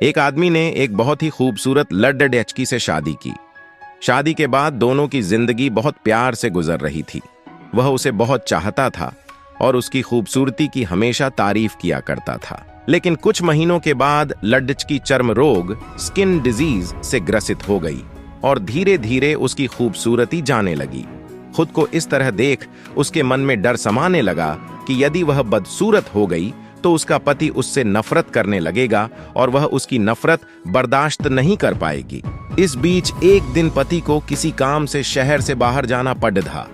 एक आदमी ने एक बहुत ही खूबसूरत लड़की से शादी की। शादी के बाद दोनों की जिंदगी बहुत प्यार से गुजर रही थी। वह उसे बहुत चाहता था और उसकी खूबसूरती की हमेशा तारीफ किया करता था। लेकिन कुछ महीनों के बाद लड़की चर्म रोग स्किन डिजीज से ग्रसित हो गई और धीरे धीरे उसकी खूबसूरती जाने लगी। खुद को इस तरह देख उसके मन में डर समाने लगा कि यदि वह बदसूरत हो गई तो उसका पति उससे नफरत करने लगेगा और वह उसकी नफरत बर्दाश्त नहीं कर पाएगी। इस बीच एक दिन पति को किसी काम से शहर से बाहर जाना पड़ था।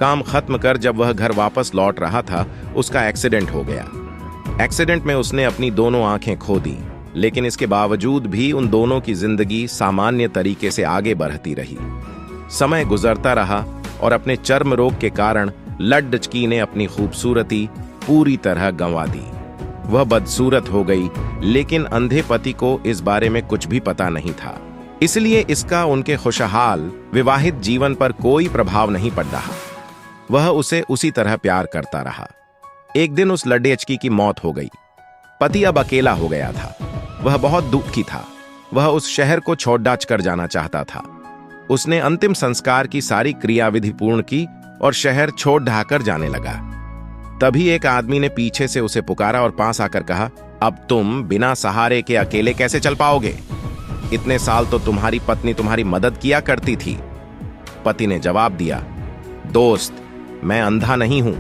काम खत्म कर जब वह घर वापस लौट रहा था, उसका एक्सीडेंट हो गया। एक्सीडेंट में उसने अपनी दोनों आंखें खो दी, लेकिन इसके बावजूद भी उन दोनों की जिंदगी सामान्य तरीके से आगे बढ़ती रही। समय गुजरता रहा और अपने चर्म रोग के कारण लड़की ने अपनी खूबसूरती पूरी तरह गंवा दी। वह बदसूरत हो गई, लेकिन अंधे पति को इस बारे में कुछ भी पता नहीं था, इसलिए इसका उनके खुशहाल विवाहित जीवन पर कोई प्रभाव नहीं पड़ रहा। वह उसे उसी तरह प्यार करता रहा। एक दिन उस लड़की की मौत हो गई। पति अब अकेला हो गया था। वह बहुत दुखी था। वह उस शहर को छोड़-छाड़ कर जाना चाहता था। उसने अंतिम संस्कार की सारी क्रियाविधि पूर्ण की और शहर छोड़ ढाकर जाने लगा। तभी एक आदमी ने पीछे से उसे पुकारा और पास आकर कहा, अब तुम बिना सहारे के अकेले कैसे चल पाओगे? इतने साल तो तुम्हारी पत्नी तुम्हारी मदद किया करती थी। पति ने जवाब दिया, दोस्त, मैं अंधा नहीं हूं।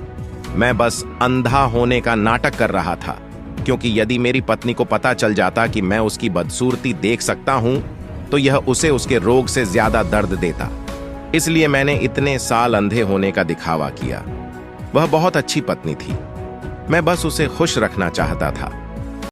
मैं बस अंधा होने का नाटक कर रहा था, क्योंकि यदि मेरी पत्नी को पता चल जाता कि मैं उसकी बदसूरती देख सकता हूं तो यह उसे उसके रोग से ज्यादा दर्द देता। इसलिए मैंने इतने साल अंधे होने का दिखावा किया। वह बहुत अच्छी पत्नी थी। मैं बस उसे खुश रखना चाहता था।